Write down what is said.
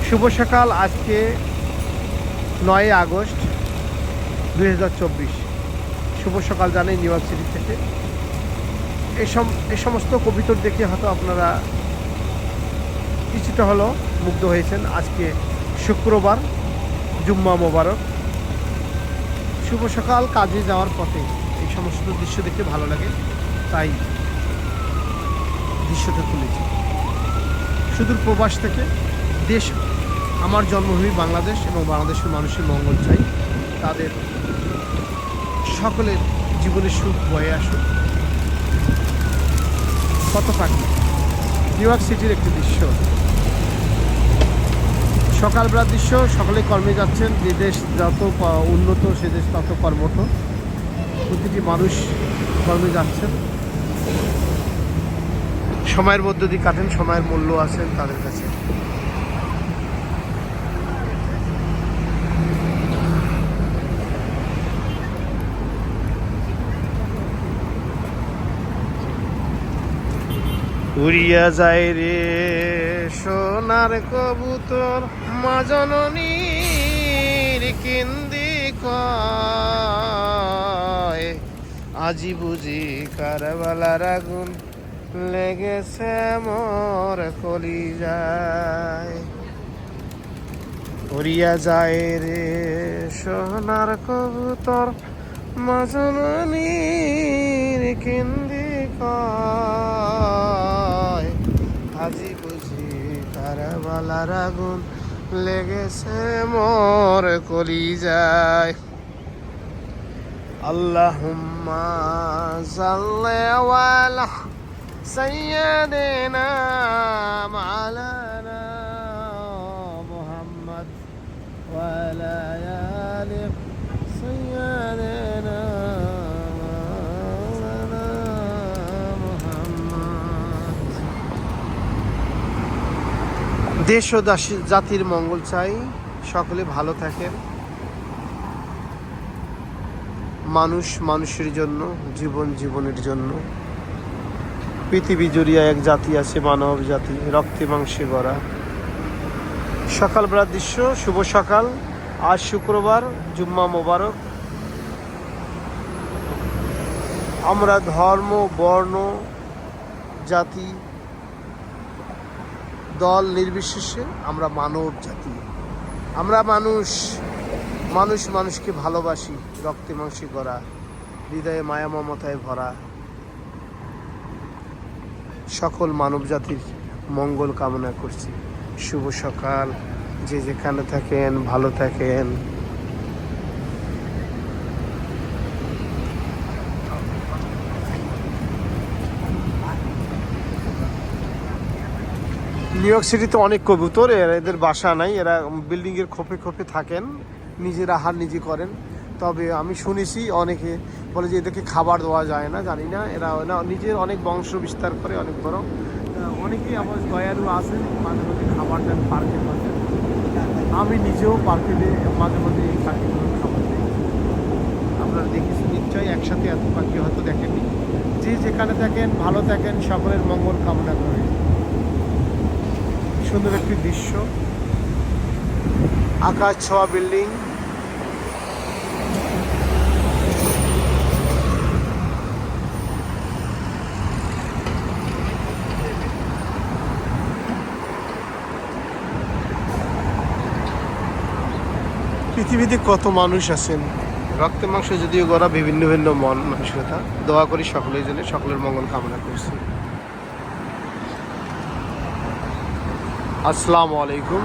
শুভ সকাল। আজকে 9 আগস্ট 2024। শুভ সকাল জানাই নিউ ইয়র্ক সিটি থেকে। এই সমস্ত কবিতর দেখে হয়তো আপনারা কিছুটা হলো মুগ্ধ হয়েছেন। আজকে শুক্রবার, জুম্মা মোবারক। শুভ সকাল, কাজে যাওয়ার পথে এই সমস্ত দৃশ্য দেখে ভালো লাগে, তাই দৃশ্যটা তুলেছি। সুদূর প্রবাস থেকে দেশ, আমার জন্মভূমি বাংলাদেশ এবং বাংলাদেশের মানুষের মঙ্গল চাই। তাদের সকলের জীবনের সুখ বয়ে আসুক। কত পাখি। নিউ ইয়র্ক সিটির একটি দৃশ্য, সকালবেলার দৃশ্য। সকলে কর্মে যাচ্ছেন। যে দেশ যত উন্নত সে দেশ তত কর্মঠ। প্রতিটি মানুষ কর্মে যাচ্ছেন, সময়ের মধ্য দিয়ে কাটেন, সময়ের মূল্য আছেন তাদের কাছে। উড়িয়া যায় রে সোনার কবুতর, মা জননীর কেন্দি কয়, আজি বুঝি কারবালার আগুন লেগেছে মোর কলিজায়। উড়িয়া যায় রে সোনার কবুতর, মা জননীর কেন্দি কয়, আজি বুঝি কারবালার আগুন লেগেছে মোর কলিজায়। আল্লাহুম্মা সাল্লি আলা সাইয়্যিদিনা মাওলানা মুহাম্মদ ওয়া আলা আলি সাইয়্যিদিনা মাওলানা মুহাম্মদ। দেশ ও জাতির মঙ্গল চাই, সকলে ভালো থাকেন। মানুষ মানুষের জন্য, জীবন জীবনের জন্য। পৃথিবী জুড়িয়া এক জাতি আছে, মানব জাতি, রক্তে মাংসে গড়া। সকালবেলার দৃশ্য, শুভ সকাল। আজ শুক্রবার, জুম্মা মোবারক। আমরা ধর্ম, বর্ণ, জাতি, দল নির্বিশেষে আমরা মানব জাতি। আমরা মানুষ মানুষকে ভালোবাসি, রক্তে মাংসে গড়া, হৃদয়ে মায়া মমতায় ভরা। সকল মানব জাতির মঙ্গল কামনা করছি। শুভ সকাল। যে যেখানে থাকেন ভালো থাকেন। নিউ ইয়র্ক সিটিতে অনেক কবুতর, এদের বাসা নাই, এরা বিল্ডিংয়ের খোপে খোপে থাকেন, নিজের আহার নিজে করেন। তবে আমি শুনেছি অনেকে বলে যে এদেরকে খাবার দেওয়া যায় না, জানি না। এরা নিজের অনেক বংশ বিস্তার করে, অনেক বড়। অনেকেই আমার দয়ালু আছেন, মাঝে মাঝে খাবার দেন পার্কের মাঝে। আমি নিজেও পার্কে মাঝে মাঝে এই পাখিগুলো খাবার দিই। আপনারা দেখেছি নিশ্চয়ই, একসাথে এত পাখি হয়তো দেখেননি। যে যেখানে থাকেন ভালো থাকেন, সকলের মঙ্গল কামনা করে। সুন্দর একটি দৃশ্য, আকাশ ছোঁয়া বিল্ডিং। পৃথিবীতে কত মানুষ আছেন, রক্তে মাংস যদিও গড়া, বিভিন্ন ভিন্ন মন মানসিকতা। দোয়া করি সকলের জন্য, সকলের মঙ্গল কামনা করছি। আসসালামু আলাইকুম।